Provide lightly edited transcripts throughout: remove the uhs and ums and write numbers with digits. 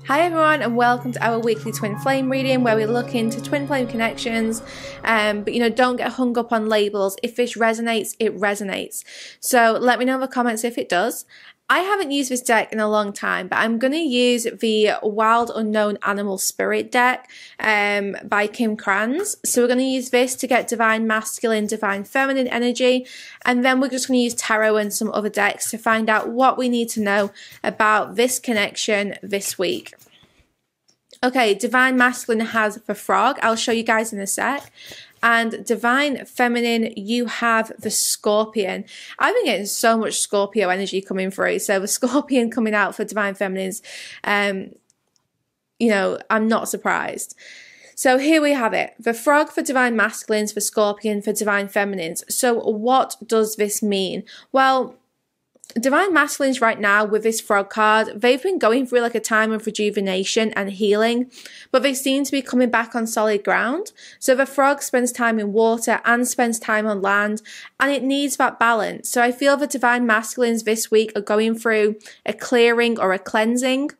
Hi everyone, and welcome to our weekly twin flame reading where we look into twin flame connections, but don't get hung up on labels. If this resonates, it resonates. So let me know in the comments if it does. I haven't used this deck in a long time, but I'm going to use the Wild Unknown Animal Spirit deck by Kim Kranz. So we're going to use this to get divine masculine, divine feminine energy, and then we're just going to use tarot and some other decks to find out what we need to know about this connection this week. Okay, divine masculine has the frog. I'll show you guys in a sec. And divine feminine, you have the scorpion. I've been getting so much Scorpio energy coming through. So the scorpion coming out for divine feminines, I'm not surprised. So here we have it. The frog for divine masculines, the scorpion for divine feminines. So what does this mean? Well, divine masculines right now with this frog card, they've been going through like a time of rejuvenation and healing, but they seem to be coming back on solid ground. So the frog spends time in water and spends time on land, and it needs that balance. So I feel the divine masculines this week are going through a clearing or a cleansing.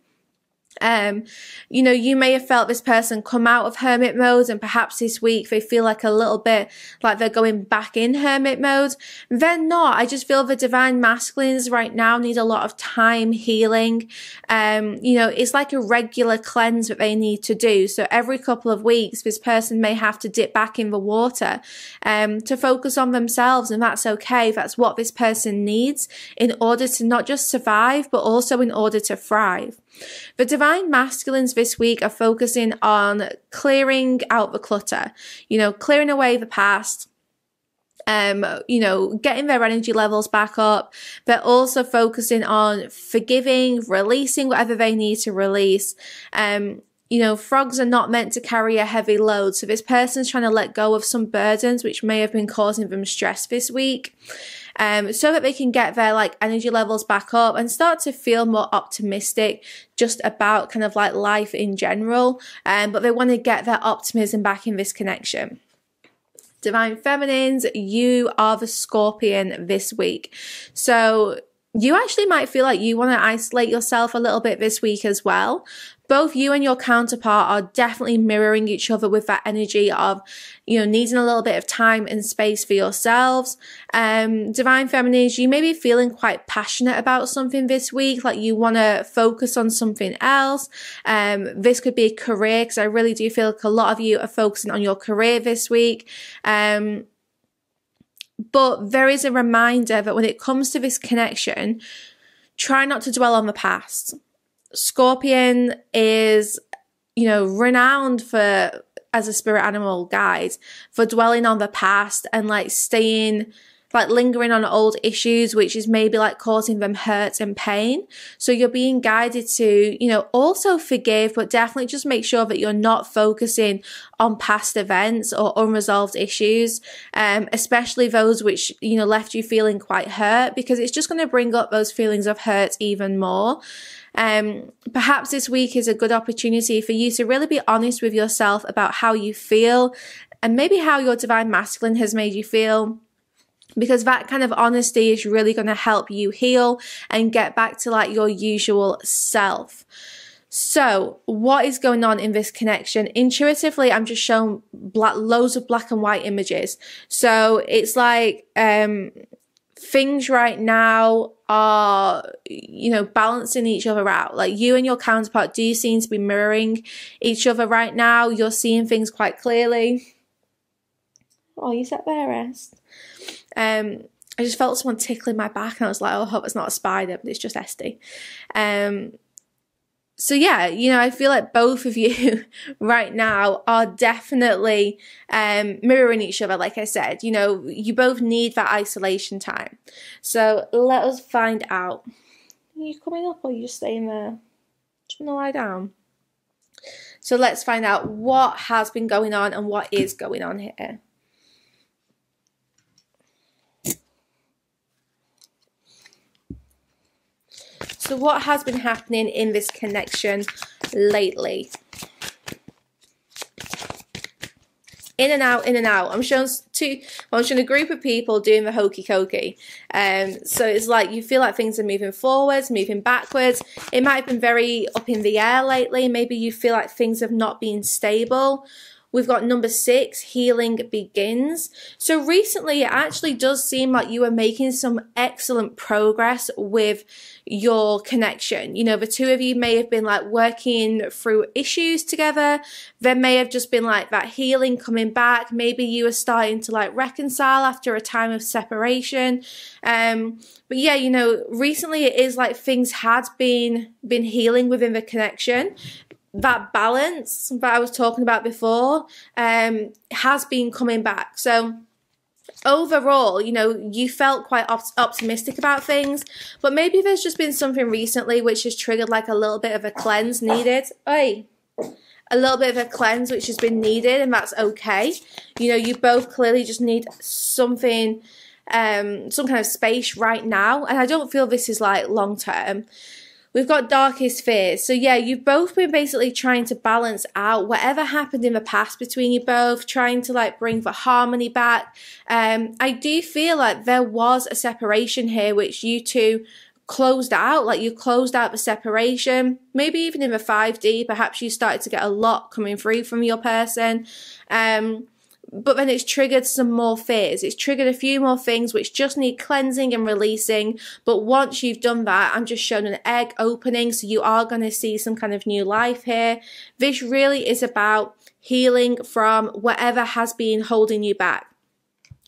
You may have felt this person come out of hermit mode, and perhaps this week they feel like a little bit like they're going back in hermit mode. They're not. I just feel the divine masculines right now need a lot of time healing. It's like a regular cleanse that they need to do. So every couple of weeks, this person may have to dip back in the water, to focus on themselves, and that's okay. That's what this person needs in order to not just survive, but also in order to thrive. The divine masculines this week are focusing on clearing out the clutter, clearing away the past, getting their energy levels back up. They're also focusing on forgiving, releasing whatever they need to release. Frogs are not meant to carry a heavy load. So this person's trying to let go of some burdens which may have been causing them stress this week. So that they can get their energy levels back up and start to feel more optimistic just about kind of like life in general. But they want to get their optimism back in this connection. Divine feminines, you are the scorpion this week. So you actually might feel like you want to isolate yourself a little bit this week as well. Both you and your counterpart are definitely mirroring each other with that energy of, needing a little bit of time and space for yourselves. Divine feminines, you may be feeling quite passionate about something this week, like you want to focus on something else. This could be a career, because I really do feel like a lot of you are focusing on your career this week. But there is a reminder that when it comes to this connection, try not to dwell on the past. Scorpion is, renowned for, as a spirit animal guide, for dwelling on the past and lingering on old issues, which is maybe causing them hurt and pain. So you're being guided to, also forgive, but definitely just make sure that you're not focusing on past events or unresolved issues, especially those which, left you feeling quite hurt, because it's just going to bring up those feelings of hurt even more. Perhaps this week is a good opportunity for you to really be honest with yourself about how you feel and maybe how your divine masculine has made you feel, because that kind of honesty is really going to help you heal and get back to your usual self. So what is going on in this connection? Intuitively, I'm just shown loads of black and white images. So it's things right now are, balancing each other out. You and your counterpart do seem to be mirroring each other right now. You're seeing things quite clearly. Oh, you sat there, rest. I just felt someone tickling my back, and I was like, oh, I hope it's not a spider, but it's just Esty. So yeah, I feel like both of you right now are definitely mirroring each other. Like I said, you both need that isolation time. So let us find out. Are you coming up, or are you just staying there? Just want to lie down. So let's find out what has been going on and what is going on here. So what has been happening in this connection lately? in and out, in and out. I'm showing a group of people doing the hokey cokey. So it's like you feel like things are moving forwards, moving backwards. It might have been very up in the air lately. Maybe you feel like things have not been stable. We've got number 6, healing begins. So recently it actually does seem like you are making some excellent progress with your connection. You know, the two of you may have been like working through issues together. There may have just been like that healing coming back. Maybe you are starting to like reconcile after a time of separation. But yeah, you know, recently it is like things had been healing within the connection. That balance that I was talking about before has been coming back. So overall, you know, you felt quite optimistic about things, but maybe there's just been something recently which has triggered like a little bit of a cleanse needed. A little bit of a cleanse which has been needed, and that's okay. You know, you both clearly just need something, some kind of space right now, and I don't feel this is like long term. We've got darkest fears. So yeah, you've both been basically trying to balance out whatever happened in the past between you both, trying to like bring the harmony back. I do feel like there was a separation here which you two closed out, like you closed out the separation. Maybe even in the 5D, perhaps you started to get a lot coming through from your person. But then it's triggered some more fears. It's triggered a few more things which just need cleansing and releasing. But once you've done that, I'm just showing an egg opening. So you are going to see some kind of new life here. This really is about healing from whatever has been holding you back.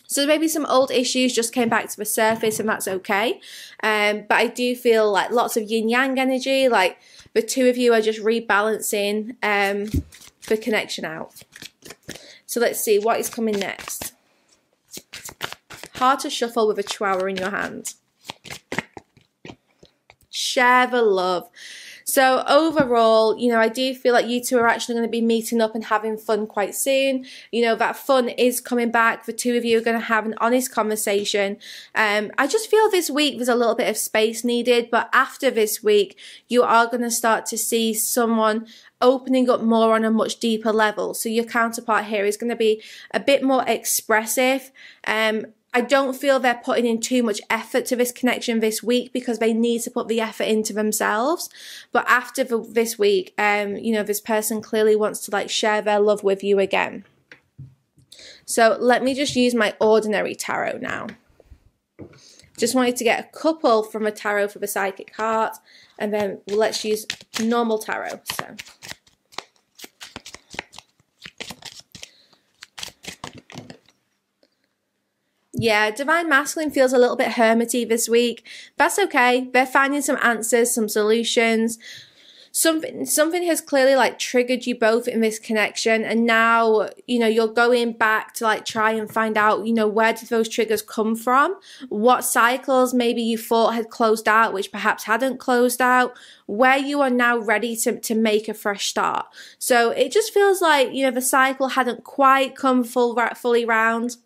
So maybe some old issues just came back to the surface, and that's okay. But I do feel like lots of yin-yang energy, like the two of you are just rebalancing the connection out. So let's see what is coming next. Hard to shuffle with a chihuahua in your hand. Share the love. So overall, you know, I do feel like you two are actually going to be meeting up and having fun quite soon. You know, that fun is coming back. The two of you are going to have an honest conversation. I just feel this week there's a little bit of space needed, but after this week, you are going to start to see someone opening up more on a much deeper level. So your counterpart here is going to be a bit more expressive. I don't feel they're putting in too much effort to this connection this week because they need to put the effort into themselves. But after this week, you know, this person clearly wants to like share their love with you again. So let me just use my ordinary tarot now. Just wanted to get a couple from a tarot for the psychic heart, and then let's use normal tarot. So yeah, Divine Masculine feels a little bit hermity this week. That's okay. They're finding some answers, some solutions. Something has clearly like triggered you both in this connection, and now, you know, you're going back to like try and find out, you know, where did those triggers come from? What cycles maybe you thought had closed out, which perhaps hadn't closed out, where you are now ready to make a fresh start. So it just feels like, you know, the cycle hadn't quite come fully round.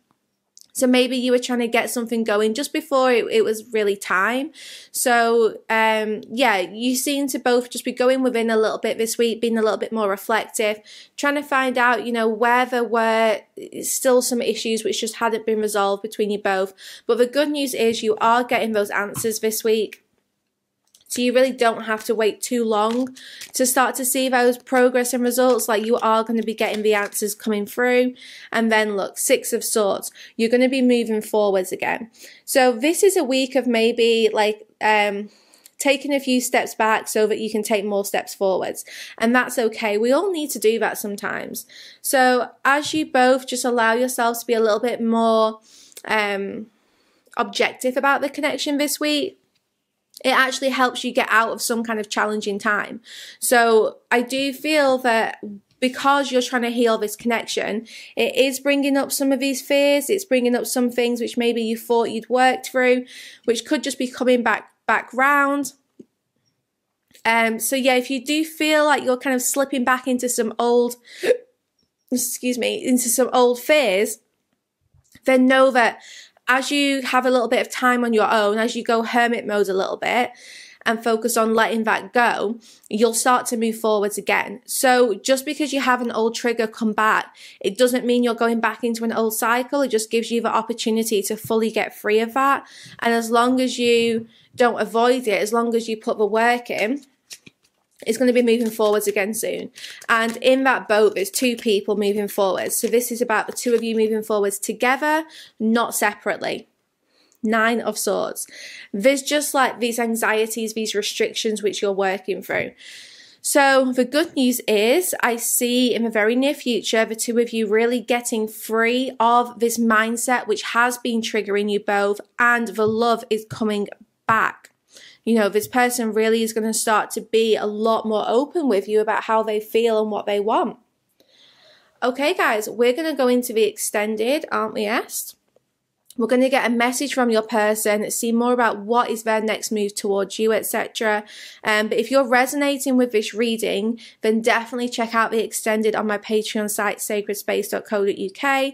So maybe you were trying to get something going just before it was really time. So yeah, you seem to both just be going within a little bit this week, being a little bit more reflective, trying to find out, you know, where there were still some issues which just hadn't been resolved between you both. But the good news is you are getting those answers this week. So you really don't have to wait too long to start to see those progress and results. Like, you are going to be getting the answers coming through. And then look, 6 of Swords, you're going to be moving forwards again. So this is a week of maybe like taking a few steps back so that you can take more steps forwards. And that's okay. We all need to do that sometimes. So as you both just allow yourselves to be a little bit more objective about the connection this week, it actually helps you get out of some kind of challenging time. So I do feel that because you're trying to heal this connection, it is bringing up some of these fears. It's bringing up some things which maybe you thought you'd worked through, which could just be coming back round. So yeah, if you do feel like you're kind of slipping back into some old, into some old fears, then know that as you have a little bit of time on your own, as you go hermit mode a little bit, and focus on letting that go, you'll start to move forwards again. So just because you have an old trigger come back, it doesn't mean you're going back into an old cycle. It just gives you the opportunity to fully get free of that. And as long as you don't avoid it, as long as you put the work in, it's going to be moving forwards again soon. And in that boat, there's two people moving forwards. So this is about the two of you moving forwards together, not separately. 9 of Swords. There's just like these anxieties, these restrictions which you're working through. So the good news is I see in the very near future the two of you really getting free of this mindset which has been triggering you both, and the love is coming back. You know, this person really is going to start to be a lot more open with you about how they feel and what they want. Okay, guys, we're going to go into the extended, aren't we, Est? We're going to get a message from your person, see more about what is their next move towards you, etc. But if you're resonating with this reading, then definitely check out the extended on my Patreon site, sacredspace.co.uk.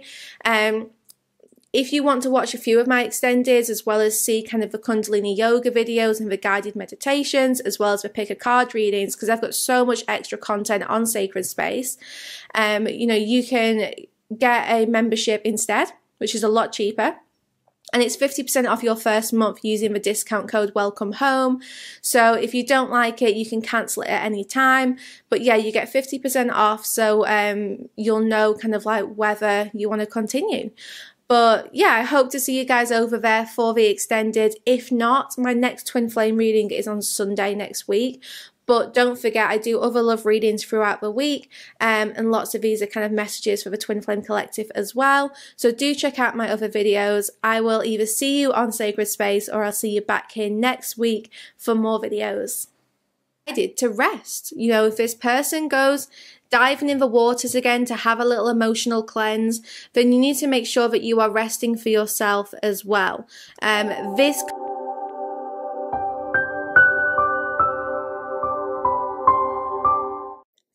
If you want to watch a few of my extendeds, as well as see kind of the Kundalini yoga videos and the guided meditations, as well as the pick a card readings, because I've got so much extra content on Sacred Space, you know, you can get a membership instead, which is a lot cheaper. And it's 50% off your first month using the discount code Welcome Home. So if you don't like it, you can cancel it at any time. But yeah, you get 50% off. So you'll know kind of like whether you want to continue. But yeah, I hope to see you guys over there for the extended. If not, my next Twin Flame reading is on Sunday next week. But don't forget, I do other love readings throughout the week, and lots of these are kind of messages for the Twin Flame Collective as well. So do check out my other videos. I will either see you on Sacred Space or I'll see you back here next week for more videos. To rest. You know, if this person goes diving in the waters again to have a little emotional cleanse, then you need to make sure that you are resting for yourself as well.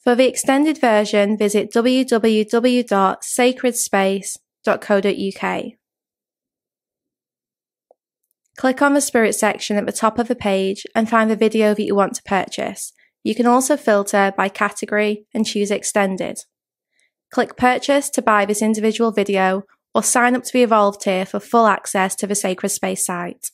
For the extended version, visit www.sacredspace.co.uk. Click on the Spirit section at the top of the page and find the video that you want to purchase. You can also filter by category and choose Extended. Click Purchase to buy this individual video, or sign up to the Evolve tier for full access to the Sacred Space site.